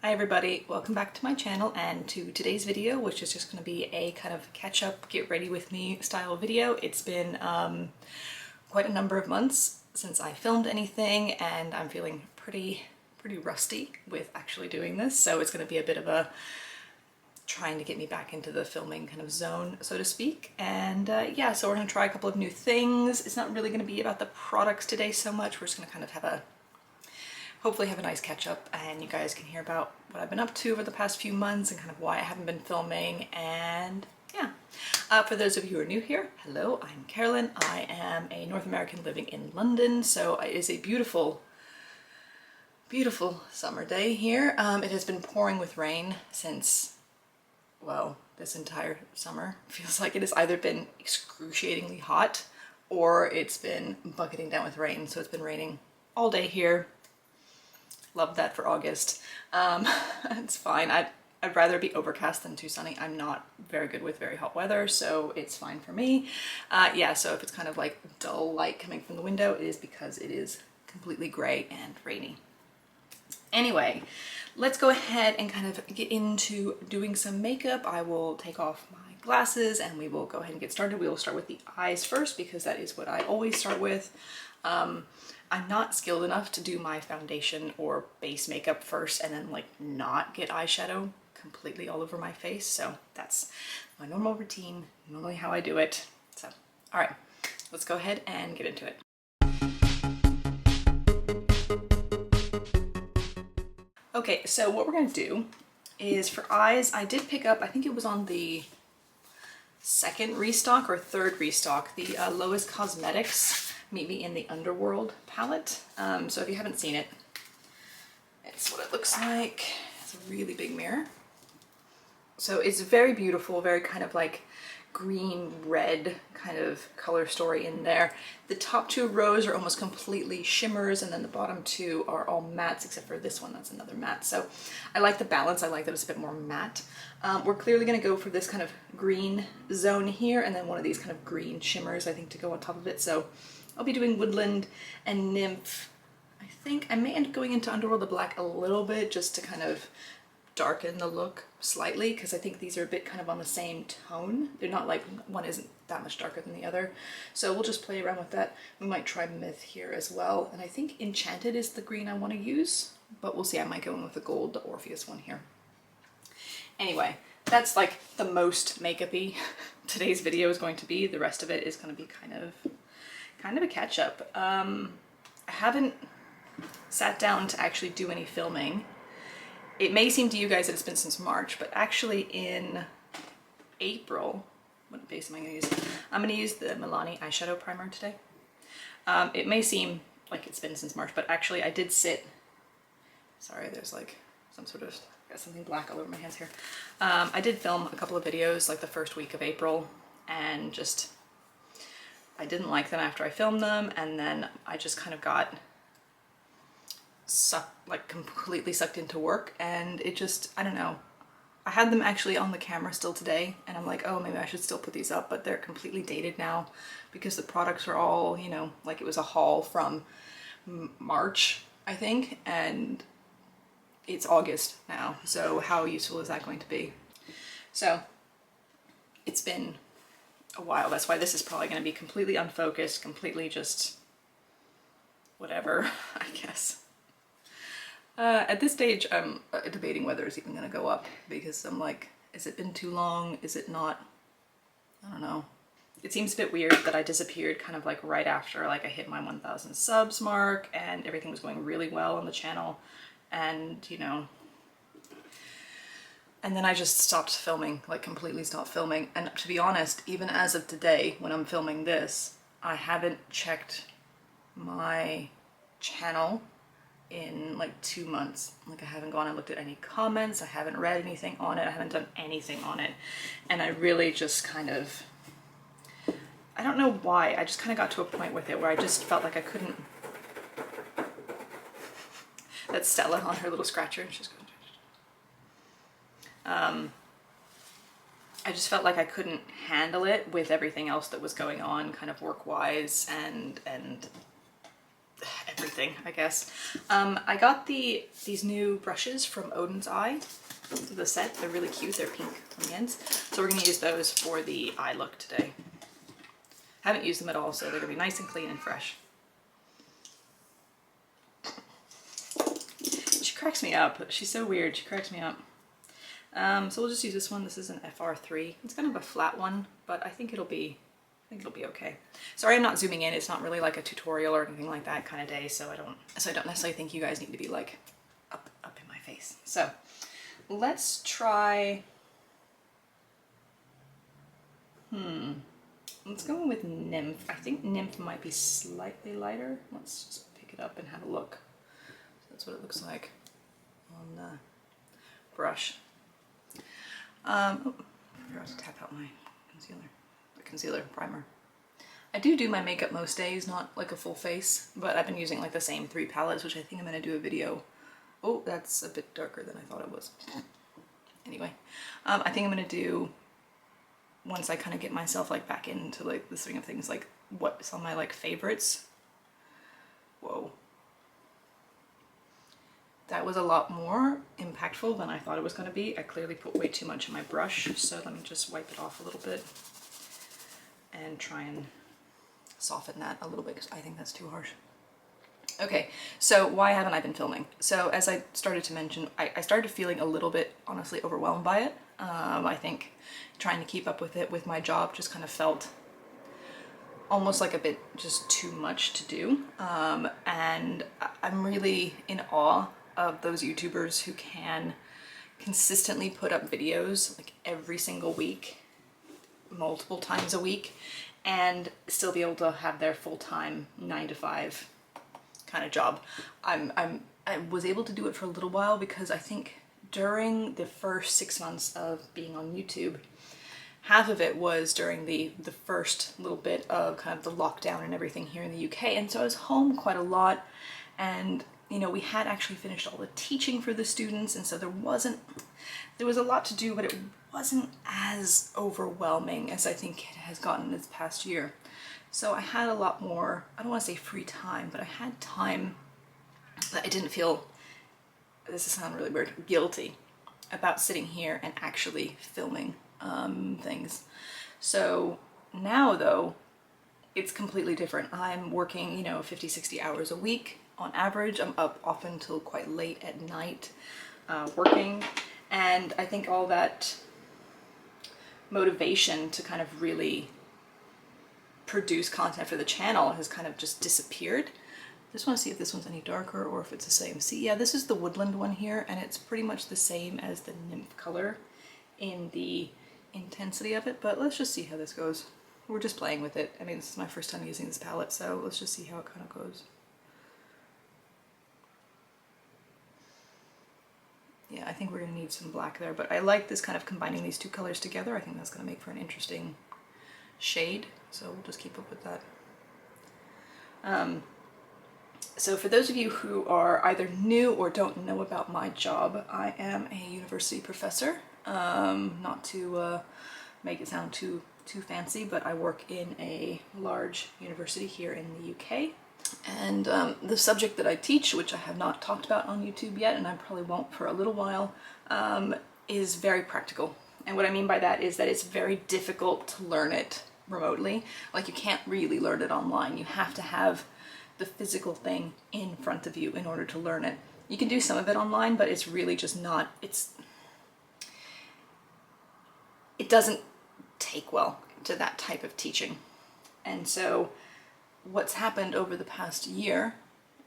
Hi everybody, welcome back to my channel and to today's video, which is just going to be a kind of catch up, get ready with me style video. It's been quite a number of months since I filmed anything and I'm feeling pretty rusty with actually doing this, so it's going to be a bit of a trying to get me back into the filming kind of zone, so to speak. And yeah, so we're going to try a couple of new things. It's not really going to be about the products today so much. We're just going to kind of have a hopefully have a nice catch up and you guys can hear about what I've been up to over the past few months and kind of why I haven't been filming. And yeah, for those of you who are new here, hello, I'm Carolyn. I am a North American living in London, so it is a beautiful summer day here. It has been pouring with rain since, well, this entire summer. Feels like it has either been excruciatingly hot or it's been bucketing down with rain. So it's been raining all day here. Love that for August. It's fine. I'd rather be overcast than too sunny. I'm not very good with very hot weather, so it's fine for me. Yeah, so if it's kind of like dull light coming from the window, it is because it is completely gray and rainy. Anyway, let's go ahead and kind of get into doing some makeup. I will take off my glasses and we will go ahead and get started. We will start with the eyes first because that is what I always start with. I'm not skilled enough to do my foundation or base makeup first and then like not get eyeshadow completely all over my face. So that's my normal routine, normally how I do it. So, all right, let's go ahead and get into it. Okay, so what we're gonna do is for eyes, I did pick up, I think it was on the second restock or third restock, the Lois Cosmetics Meet Me in the Underworld palette. So if you haven't seen it, it's what it looks like. It's a really big mirror. So it's very beautiful, very kind of like green red kind of color story in there. The top two rows are almost completely shimmers and then the bottom two are all mattes except for this one, that's another matte. So I like the balance, I like that it's a bit more matte. We're clearly going to go for this kind of green zone here and then one of these kind of green shimmers I think to go on top of it. So I'll be doing Woodland and Nymph. I think I may end up going into Underworld the Black a little bit just to kind of darken the look slightly because I think these are a bit kind of on the same tone. They're not like, one isn't that much darker than the other. So we'll just play around with that. We might try Myth here as well. And I think Enchanted is the green I want to use, but we'll see. I might go in with the gold, the Orpheus one here. Anyway, that's like the most makeup-y today's video is going to be. The rest of it is going to be kind of a catch-up. I haven't sat down to actually do any filming. It may seem to you guys that it's been since March, but actually in April, what base am I going to use? I'm going to use the Milani eyeshadow primer today. It may seem like it's been since March, but actually I did sit, sorry, there's like some sort of, got something black all over my hands here. I did film a couple of videos like the first week of April and just, I didn't like them after I filmed them, and then I just kind of got completely sucked into work, and it just, I don't know. I had them actually on the camera still today, and I'm like, oh, maybe I should still put these up, but they're completely dated now because the products are all, you know, like it was a haul from March, I think, and it's August now, so how useful is that going to be? So it's been a while. That's why this is probably going to be completely unfocused, completely just whatever, I guess. At this stage, I'm debating whether it's even going to go up because I'm like, has it been too long? Is it not? I don't know. It seems a bit weird that I disappeared kind of like right after like I hit my 1,000 subs mark and everything was going really well on the channel, and you know, and then I just stopped filming, like completely stopped filming. And to be honest, even as of today, when I'm filming this, I haven't checked my channel in like 2 months. Like I haven't gone and looked at any comments, I haven't read anything on it, I haven't done anything on it. And I really just kind of, I don't know why, I just kind of got to a point with it where I just felt like I couldn't, that's Stella on her little scratcher, she's going I just felt like I couldn't handle it with everything else that was going on kind of work-wise, and everything, I guess. I got these new brushes from Odin's Eye, the set. They're really cute. They're pink on the ends. So we're going to use those for the eye look today. Haven't used them at all, so they're going to be nice and clean and fresh. She cracks me up. She's so weird. She cracks me up. So we'll just use this one. This is an FR3. It's kind of a flat one, but I think it'll be okay. Sorry, I'm not zooming in. It's not really like a tutorial or anything like that kind of day, so I don't necessarily think you guys need to be like up in my face. So let's try. Let's go with Nymph. I think Nymph might be slightly lighter. Let's just pick it up and have a look. So that's what it looks like on the brush. I forgot to tap out my concealer primer. I do my makeup most days, not like a full face, but I've been using like the same 3 palettes, which I think I'm going to do a video. Oh, that's a bit darker than I thought it was. Anyway, I think I'm going to do, once I kind of get myself like back into like the swing of things, like what some of my like favorites. Whoa. That was a lot more impactful than I thought it was going to be. I clearly put way too much in my brush, so let me just wipe it off a little bit and try and soften that a little bit because I think that's too harsh. Okay, so why haven't I been filming? So as I started to mention, I started feeling a little bit honestly overwhelmed by it. I think trying to keep up with it with my job just kind of felt almost like a bit just too much to do. And I'm really in awe of those YouTubers who can consistently put up videos like every single week, multiple times a week, and still be able to have their full-time 9-to-5 kind of job. I was able to do it for a little while because I think during the first 6 months of being on YouTube, half of it was during the first little bit of kind of the lockdown and everything here in the UK, and so I was home quite a lot, and you know, we had actually finished all the teaching for the students, and so there was a lot to do, but it wasn't as overwhelming as I think it has gotten this past year. So I had a lot more, I don't want to say free time, but I had time that I didn't feel, this is sound really weird, guilty about sitting here and actually filming things. So now though, it's completely different. I'm working, you know, 50-60 hours a week on average. I'm up often till quite late at night working, and I think all that motivation to kind of really produce content for the channel has kind of just disappeared. Just want to see if this one's any darker or if it's the same. See, yeah, this is the woodland one here, and it's pretty much the same as the Nymph color in the intensity of it, but let's just see how this goes. We're just playing with it. I mean, this is my first time using this palette, so let's just see how it kind of goes. Yeah, I think we're gonna need some black there, but I like this kind of combining these two colors together. I think that's gonna make for an interesting shade, so we'll just keep up with that. So for those of you who are either new or don't know about my job, I am a university professor. Not to make it sound too fancy, but I work in a large university here in the UK. And the subject that I teach, which I have not talked about on YouTube yet, and I probably won't for a little while, is very practical. And what I mean by that is that it's very difficult to learn it remotely. Like, you can't really learn it online. You have to have the physical thing in front of you in order to learn it. You can do some of it online, but it's really just not, it doesn't take well to that type of teaching. And so what's happened over the past year,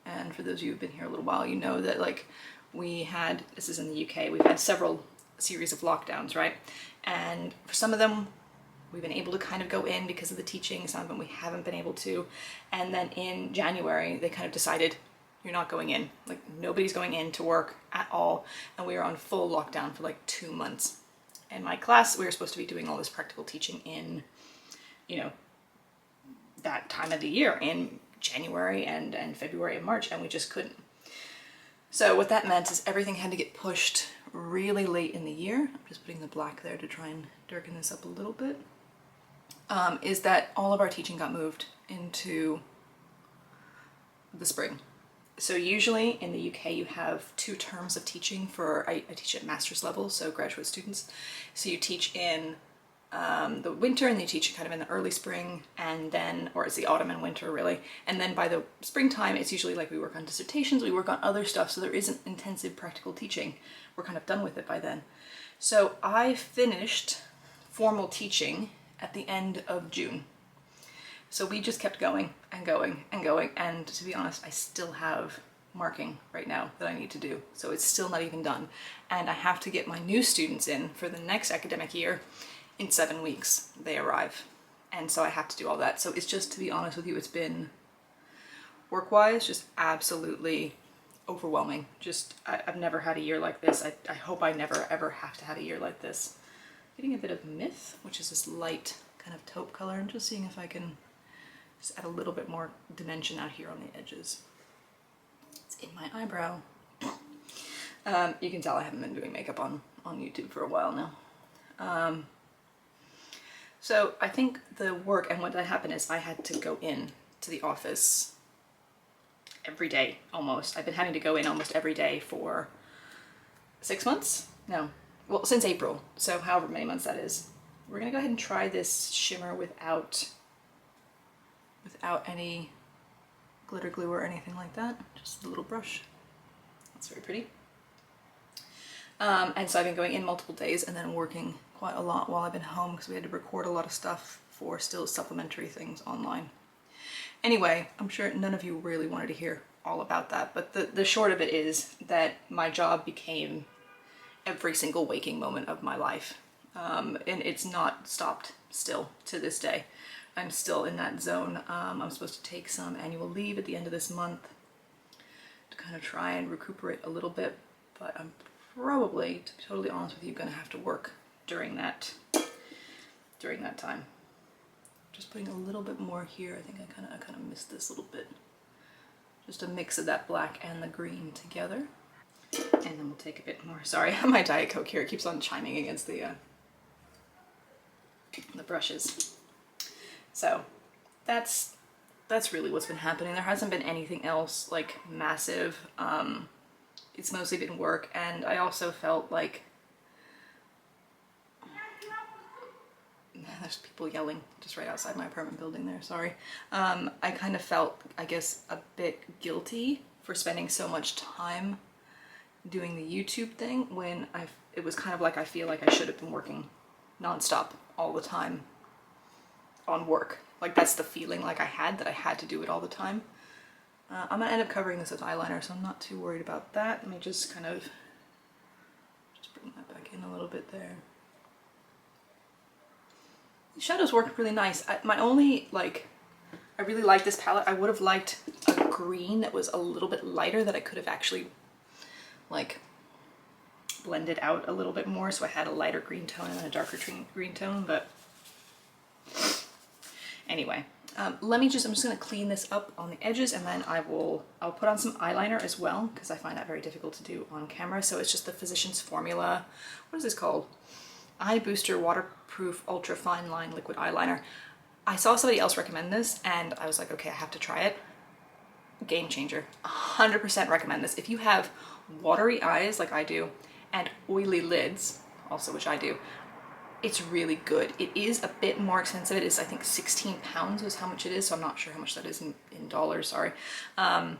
and for those of you who've been here a little while, you know that like we had, this is in the UK, we've had several series of lockdowns, right? And for some of them, we've been able to kind of go in because of the teaching, some of them we haven't been able to. And then in January, they kind of decided, you're not going in. Like, nobody's going in to work at all. And we were on full lockdown for like 2 months. In my class, we were supposed to be doing all this practical teaching in, you know, that time of the year, in January and February and March, and we just couldn't. So what that meant is everything had to get pushed really late in the year. I'm just putting the black there to try and darken this up a little bit. Is that all of our teaching got moved into the spring. So usually in the UK you have 2 terms of teaching for, I teach at master's level, so graduate students. So you teach in the winter, and then you teach kind of in the early spring, and then, or it's the autumn and winter really. And then by the springtime, it's usually like we work on dissertations, we work on other stuff, so there isn't intensive practical teaching. We're kind of done with it by then. So I finished formal teaching at the end of June. So we just kept going and going and going, and to be honest, I still have marking right now that I need to do. So it's still not even done. And I have to get my new students in for the next academic year in 7 weeks. They arrive. And so I have to do all that. So it's just, to be honest with you, it's been work-wise just absolutely overwhelming. Just, I've never had a year like this. I hope I never ever have to have a year like this. Getting a bit of Myth, which is this light kind of taupe color, and just seeing if I can just add a little bit more dimension out here on the edges. It's in my eyebrow. You can tell I haven't been doing makeup on YouTube for a while now. So I think the work, and what had happened is I had to go in to the office every day almost. I've been having to go in almost every day for 6 months? No, well, since April, so however many months that is. We're gonna go ahead and try this shimmer without any glitter glue or anything like that. Just a little brush. That's very pretty. And so I've been going in multiple days and then working quite a lot while I've been home because we had to record a lot of stuff for still supplementary things online. Anyway, I'm sure none of you really wanted to hear all about that, but the short of it is that my job became every single waking moment of my life. And it's not stopped still to this day. I'm still in that zone. I'm supposed to take some annual leave at the end of this month to kind of try and recuperate a little bit, but I'm probably, to be totally honest with you, gonna have to work during that time. Just putting a little bit more here. I think I kind of missed this little bit. Just a mix of that black and the green together. And then we'll take a bit more. Sorry, my Diet Coke here, it keeps on chiming against the brushes. So that's really what's been happening. There hasn't been anything else like massive. It's mostly been work, and I also felt like there's people yelling just right outside my apartment building there, sorry. I kind of felt, I guess, a bit guilty for spending so much time doing the YouTube thing when it was kind of like I feel like I should have been working nonstop all the time on work. Like that's the feeling like I had, that I had to do it all the time. I'm gonna end up covering this with eyeliner, so I'm not too worried about that. Let me just kind of bring that back in a little bit there. The shadows worked really nice. My only, like, I really like this palette. I would have liked a green that was a little bit lighter, that I could have actually like blended out a little bit more, so I had a lighter green tone and a darker green tone, but anyway. I'm just gonna clean this up on the edges, and then I'll put on some eyeliner as well, because I find that very difficult to do on camera. So it's just the Physicians Formula, what is this called? Eye Booster Waterproof Ultra Fine Line Liquid Eyeliner. I saw somebody else recommend this, and I was like, okay, I have to try it. Game changer. 100% recommend this. If you have watery eyes like I do, and oily lids, also which I do, it's really good. It is a bit more expensive. It is, I think, 16 pounds is how much it is, so I'm not sure how much that is in dollars, sorry. I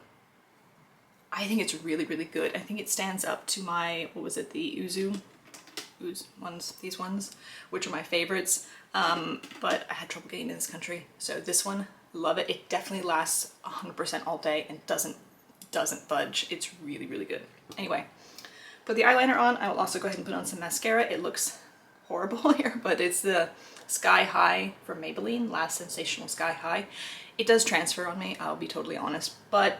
think it's really, really good. I think it stands up to my, what was it, the Ooze ones, these ones, which are my favorites, but I had trouble getting in this country, so this one, love it. It definitely lasts 100% all day and doesn't budge. It's really, really good. Anyway, put the eyeliner on. I will also go ahead and put on some mascara. It looks horrible here, but it's the Sky High from Maybelline, Last Sensational Sky High. It does transfer on me, I'll be totally honest, but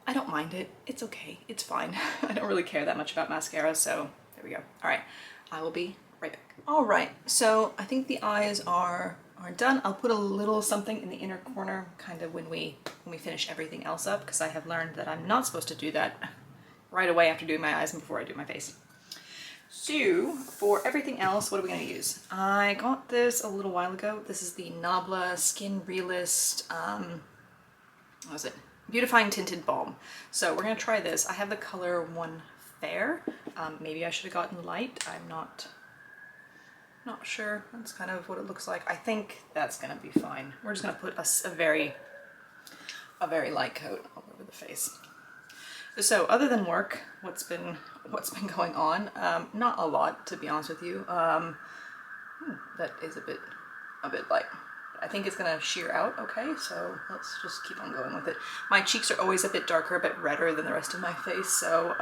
I don't mind it. It's okay, it's fine. I don't really care that much about mascara, so there we go. All right, I will be right back. All right, so I think the eyes are done. I'll put a little something in the inner corner kind of when we finish everything else up, because I have learned that I'm not supposed to do that right away after doing my eyes and before I do my face. So for everything else, what are we going to use? I got this a little while ago. This is the Nabla Skin Realist, what was it? Beautifying Tinted Balm. So we're gonna try this. I have the color One Fair. Maybe I should have gotten light. I'm not sure. That's kind of what it looks like. I think that's gonna be fine. We're just gonna put a very light coat all over the face. So other than work, what's been going on? Not a lot, to be honest with you. That is a bit light. I think it's gonna sheer out okay, so let's just keep on going with it. My cheeks are always a bit darker, a bit redder than the rest of my face, so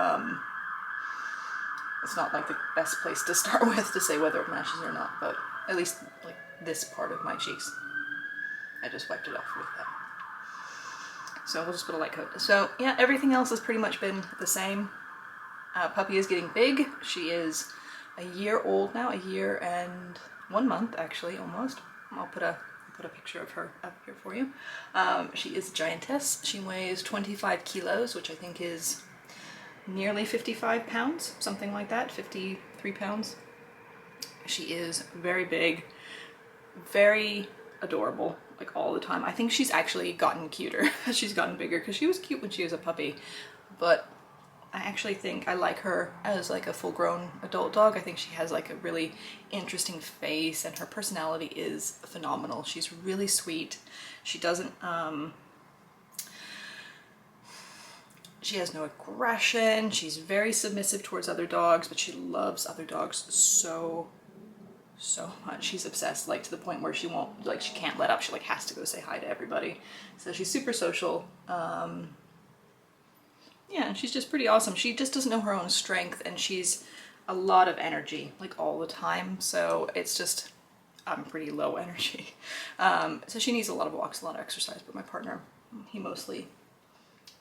it's not like the best place to start with to say whether it matches or not, but at least like this part of my cheeks, I just wiped it off with that. So we'll just put a light coat. So yeah, everything else has pretty much been the same. Puppy is getting big. She is a year old now, a year and 1 month actually, almost. I'll put a picture of her up here for you. She is a giantess. She weighs 25 kilos, which I think is nearly 55 pounds, something like that, 53 pounds. She is very big, very adorable, like all the time. I think she's actually gotten cuter as she's gotten bigger, because she was cute when she was a puppy, but I actually think I like her as like a full-grown adult dog. I think she has like a really interesting face, and her personality is phenomenal. She's really sweet. She doesn't she has no aggression. She's very submissive towards other dogs, but she loves other dogs so much. She's obsessed, like to the point where she won't, like she can't let up. She like has to go say hi to everybody. So she's super social. Yeah, she's just pretty awesome. She just doesn't know her own strength, and she's a lot of energy, like all the time. So it's just, I'm pretty low energy. So she needs a lot of walks, a lot of exercise, but my partner, he mostly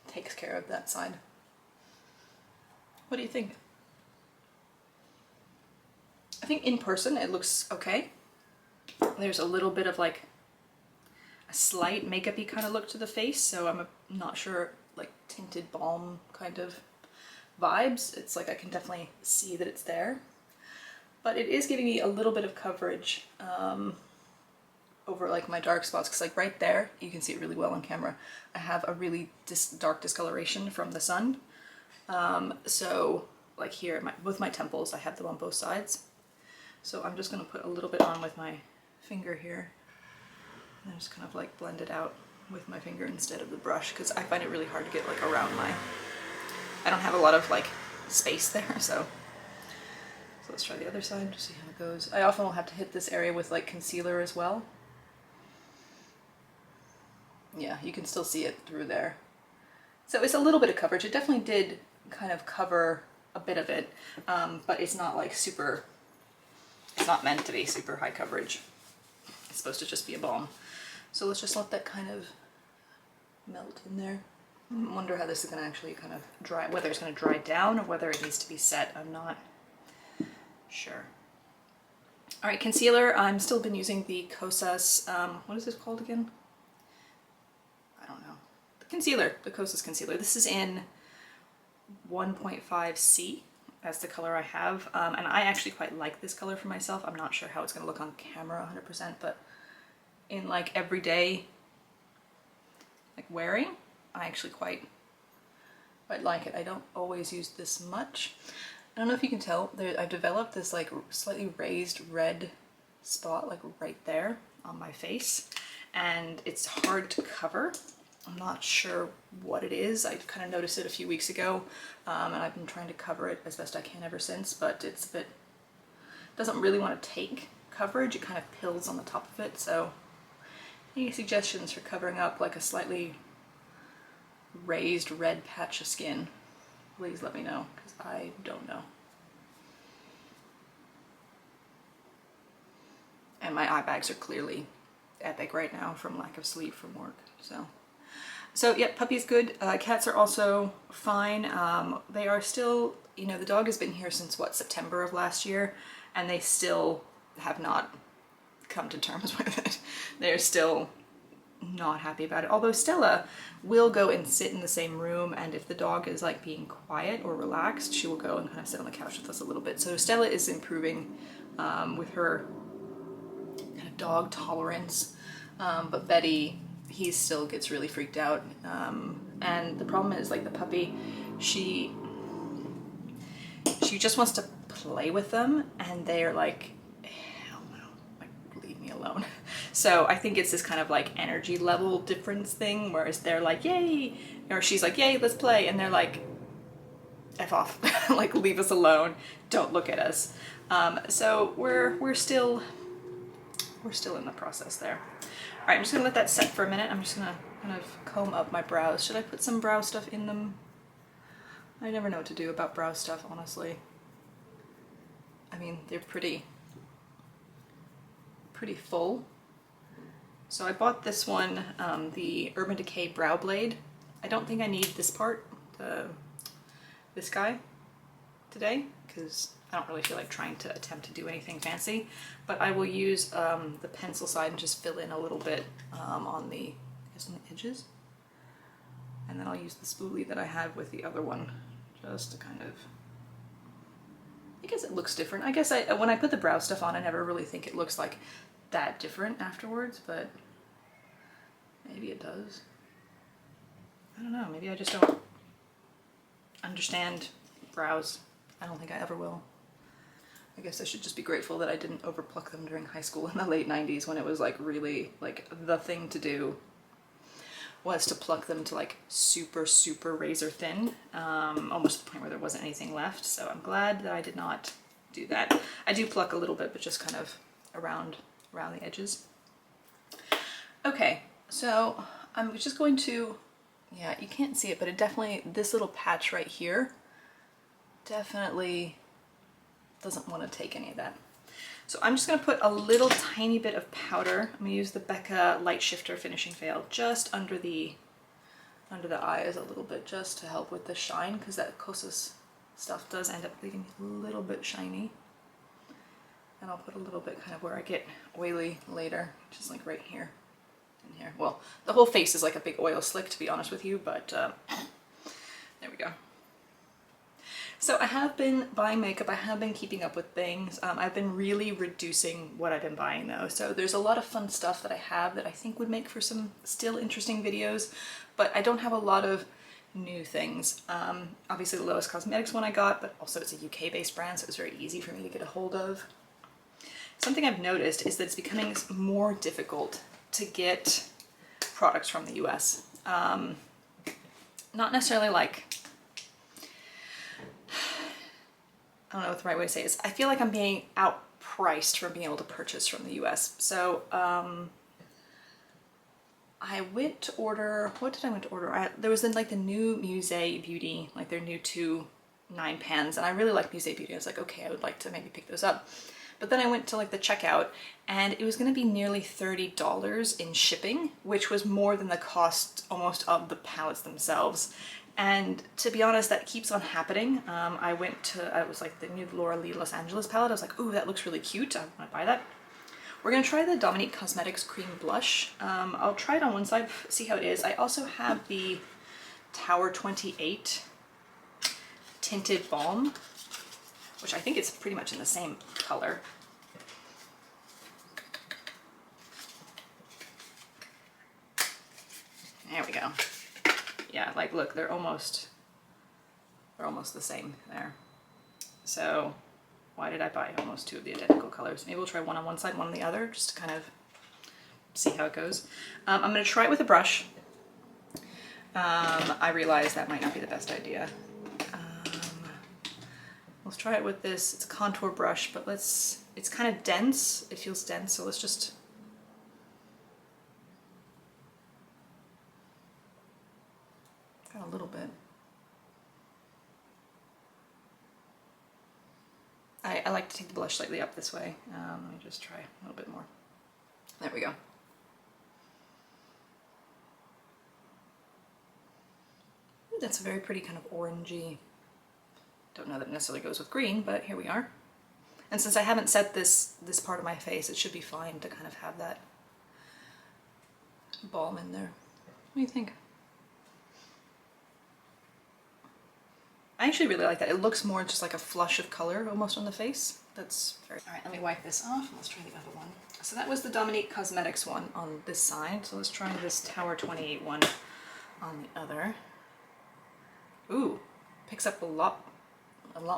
takes care of that side. What do you think? I think in person it looks okay. There's a little bit of like a slight makeup-y kind of look to the face, so I'm not sure, like tinted balm kind of vibes. It's like I can definitely see that it's there, but it is giving me a little bit of coverage over like my dark spots, because like right there, you can see it really well on camera, I have a really dark discoloration from the sun. So like here, both my temples, I have them on both sides. So I'm just gonna put a little bit on with my finger here, and then just kind of like blend it out with my finger instead of the brush, because I find it really hard to get like around I don't have a lot of like space there, so let's try the other side to see how it goes. I often will have to hit this area with like concealer as well. Yeah, you can still see it through there. So it's a little bit of coverage. It definitely did kind of cover a bit of it, but it's not like super, it's not meant to be super high coverage. It's supposed to just be a balm. So let's just let that kind of melt in there. I wonder how this is going to actually kind of dry, whether it's going to dry down or whether it needs to be set. I'm not sure. All right, concealer. I'm still been using the Kosas, what is this called again? I don't know. The concealer, the Kosas concealer. This is in 1.5C. That's the color I have. And I actually quite like this color for myself. I'm not sure how it's going to look on camera 100%, but in like everyday like wearing, I actually quite like it. I don't always use this much. I don't know if you can tell, I've developed this like slightly raised red spot like right there on my face, and it's hard to cover. I'm not sure what it is. I kind of noticed it a few weeks ago, and I've been trying to cover it as best I can ever since, but it's a bit, doesn't really want to take coverage. It kind of pills on the top of it. So any suggestions for covering up like a slightly raised red patch of skin, please let me know, because I don't know. And my eye bags are clearly epic right now from lack of sleep from work. So yeah, puppy's good. Cats are also fine. They are still, you know, the dog has been here since what, September of last year, and they still have not come to terms with it. They're still not happy about it. Although Stella will go and sit in the same room, and if the dog is like being quiet or relaxed, she will go and kind of sit on the couch with us a little bit. So Stella is improving with her kind of dog tolerance, but Betty, he still gets really freaked out. And the problem is, like, the puppy, she just wants to play with them, and they're like, hell no, like, leave me alone. So I think it's this kind of like energy level difference thing, whereas they're like, yay, or she's like, yay, let's play, and they're like, F off, like, leave us alone, don't look at us. So we're still in the process there. All right, I'm just gonna let that set for a minute. I'm just gonna kind of comb up my brows. Should I put some brow stuff in them? I never know what to do about brow stuff, honestly. I mean, they're pretty full. So I bought this one, the Urban Decay Brow Blade. I don't think I need this part, this guy, today, because I don't really feel like trying to attempt to do anything fancy. But I will use the pencil side and just fill in a little bit on the edges. And then I'll use the spoolie that I have with the other one, just to kind of, I guess it looks different. I guess when I put the brow stuff on, I never really think it looks like that different afterwards, but maybe it does. I don't know, maybe I just don't understand brows. I don't think I ever will. I guess I should just be grateful that I didn't overpluck them during high school in the late 90s, when it was like really like the thing to do was to pluck them to like super razor thin, almost to the point where there wasn't anything left. So I'm glad that I did not do that. I do pluck a little bit, but just kind of around the edges. Okay, so I'm just going to, yeah, you can't see it, but it definitely, this little patch right here definitely doesn't want to take any of that. So I'm just going to put a little tiny bit of powder. I'm going to use the Becca Light Shifter Finishing Veil just under the eyes a little bit, just to help with the shine, because that Kosas stuff does end up leaving a little bit shiny. And I'll put a little bit kind of where I get oily later, which is like right here and here. Well, the whole face is like a big oil slick, to be honest with you, but there we go. So I have been buying makeup, I have been keeping up with things. I've been really reducing what I've been buying though. So there's a lot of fun stuff that I have that I think would make for some still interesting videos, but I don't have a lot of new things. Obviously the Lois Cosmetics one I got, but also it's a UK based brand, so it's very easy for me to get a hold of. Something I've noticed is that it's becoming more difficult to get products from the US. Not necessarily like, I don't know what the right way to say it is. I feel like I'm being outpriced for being able to purchase from the US. So I went to order, what did I went to order? There was like the new Musée Beauty, like their new 2 9 pans, and I really like Musée Beauty. I was like, okay, I would like to maybe pick those up. But then I went to like the checkout, and it was going to be nearly $30 in shipping, which was more than the cost almost of the palettes themselves. And to be honest, that keeps on happening. I was like the new Laura Lee Los Angeles palette. I was like, ooh, that looks really cute. I want to buy that. We're going to try the Dominique Cosmetics Cream Blush. I'll try it on one side, see how it is. I also have the Tower 28 Tinted Balm, which I think it's pretty much in the same color. There we go. Yeah, like look, they're almost the same there. So why did I buy almost 2 of the identical colors? Maybe we'll try one on one side, one on the other, just to kind of see how it goes. I'm going to try it with a brush. I realize that might not be the best idea. Let's try it with this. It's a contour brush, but it's kind of dense. It feels dense, so let's just a little bit. I like to take the blush slightly up this way. Let me just try a little bit more. There we go. Ooh, that's a very pretty kind of orangey. Don't know that it necessarily goes with green, but here we are. And since I haven't set this part of my face, it should be fine to kind of have that balm in there. What do you think? I actually really like that. It looks more just like a flush of color almost on the face. That's very... All right, let me wipe this off and let's try the other one. So that was the Dominique Cosmetics one on this side. So let's try this Tower 28 one on the other. Ooh, picks up a lot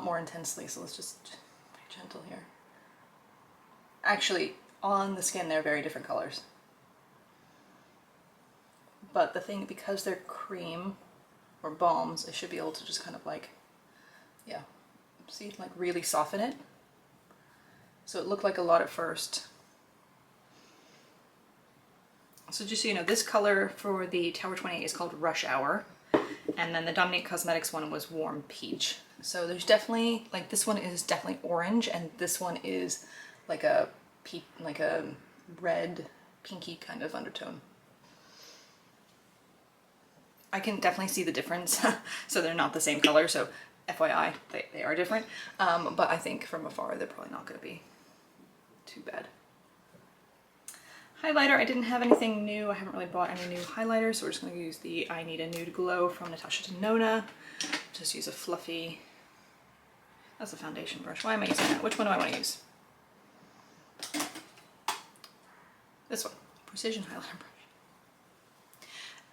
more intensely, so let's just be gentle here. Actually, on the skin they're very different colors. But the thing, because they're cream or balms, I should be able to just kind of like, yeah, see, like really soften it. So it looked like a lot at first. So just so you know, this color for the Tower 28 is called Rush Hour. And then the Dominique Cosmetics one was Warm Peach. So there's definitely, like this one is definitely orange and this one is like a red, pinky kind of undertone. I can definitely see the difference. So they're not the same color, so FYI, they are different. But I think from afar, they're probably not gonna be too bad. Highlighter, I didn't have anything new. I haven't really bought any new highlighters, so we're just gonna use the I Need a Nude Glow from Natasha Denona. Just use a fluffy, that's a foundation brush. Why am I using that? Which one do I wanna use? This one, Precision Highlighter brush.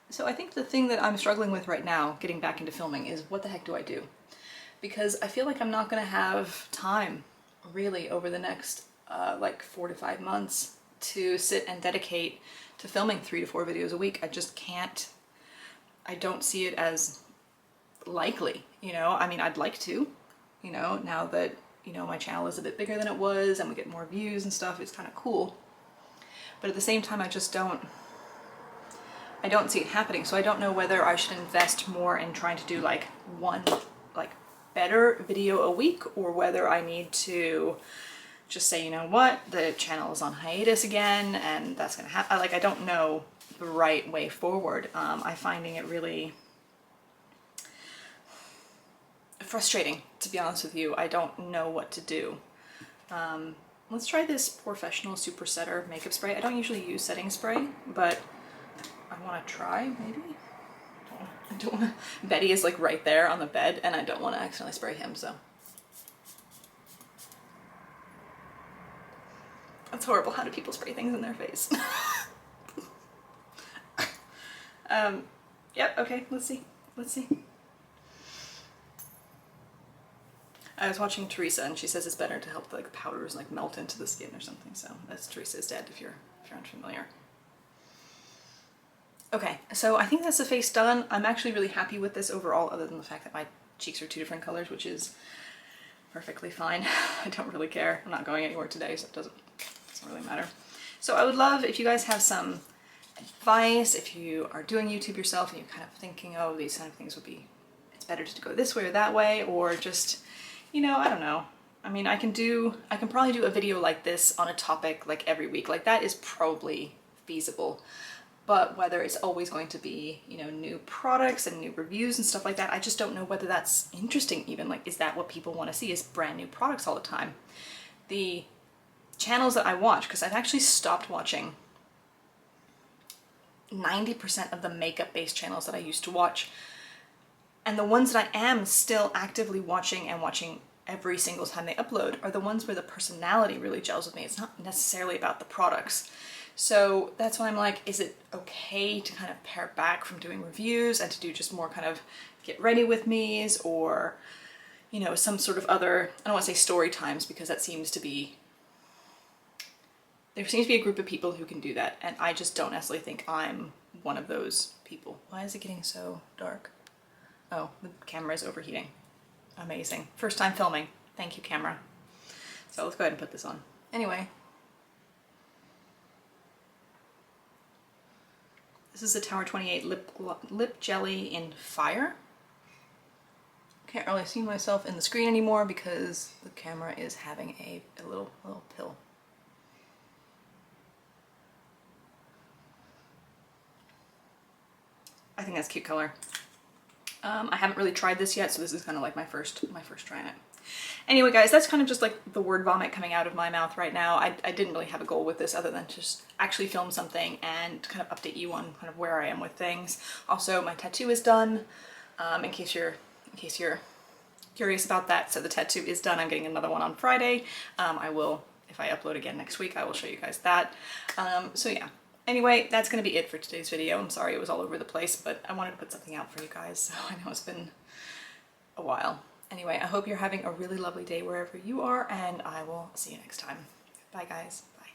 So I think the thing that I'm struggling with right now, getting back into filming, is what the heck do I do? Because I feel like I'm not gonna have time, really, over the next like 4 to 5 months to sit and dedicate to filming 3 to 4 videos a week. I just can't, I don't see it as likely, you know? I mean, I'd like to, you know, now that, you know, my channel is a bit bigger than it was and we get more views and stuff, it's kind of cool. But at the same time, I just don't see it happening. So I don't know whether I should invest more in trying to do like one like better video a week, or whether I need to just say, you know what, the channel is on hiatus again and that's gonna happen. Like, I don't know the right way forward. I'm finding it really frustrating, to be honest with you. I don't know what to do. Let's try this Porefessional Super Setter makeup spray. I don't usually use setting spray, but I want to try, maybe? I don't want to. Betty is like right there on the bed and I don't want to accidentally spray him, so. That's horrible. How do people spray things in their face? Yep, okay, let's see. Let's see. I was watching Teresa and she says it's better to help like powders like melt into the skin or something, so that's Teresa's dead if you're unfamiliar. Okay, so I think that's the face done. I'm actually really happy with this overall, other than the fact that my cheeks are 2 different colors, which is perfectly fine. I don't really care. I'm not going anywhere today, so it doesn't really matter. So I would love if you guys have some advice, if you are doing YouTube yourself and you're kind of thinking, oh, these kind of things would be, it's better to go this way or that way, or just, you know, I don't know. I mean, I can probably do a video like this on a topic like every week. Like that is probably feasible. But whether it's always going to be, you know, new products and new reviews and stuff like that, I just don't know whether that's interesting even. Like, is that what people want to see, is brand new products all the time? The channels that I watch, because I've actually stopped watching 90% of the makeup-based channels that I used to watch. And the ones that I am still actively watching and watching every single time they upload are the ones where the personality really gels with me. It's not necessarily about the products. So that's why I'm like, is it okay to kind of pare back from doing reviews and to do just more kind of get ready with me's, or, you know, some sort of other, I don't want to say story times, because that seems to be, there seems to be a group of people who can do that, and I just don't necessarily think I'm one of those people. Why is it getting so dark? Oh, the camera is overheating. Amazing. First time filming. Thank you, camera. So let's go ahead and put this on. Anyway. This is the Tower 28 lip jelly in Fire. Can't really see myself in the screen anymore because the camera is having a little pill. I think that's a cute color. I haven't really tried this yet, so this is kind of like my first try on it. Anyway, guys, that's kind of just like the word vomit coming out of my mouth right now. I didn't really have a goal with this other than just actually film something and kind of update you on kind of where I am with things. Also, my tattoo is done, in case you're curious about that. So the tattoo is done. I'm getting another one on Friday. I will, if I upload again next week, I will show you guys that. So yeah, Anyway, that's going to be it for today's video. I'm sorry it was all over the place, but I wanted to put something out for you guys. So I know it's been a while. Anyway, I hope you're having a really lovely day wherever you are, and I will see you next time. Bye guys. Bye.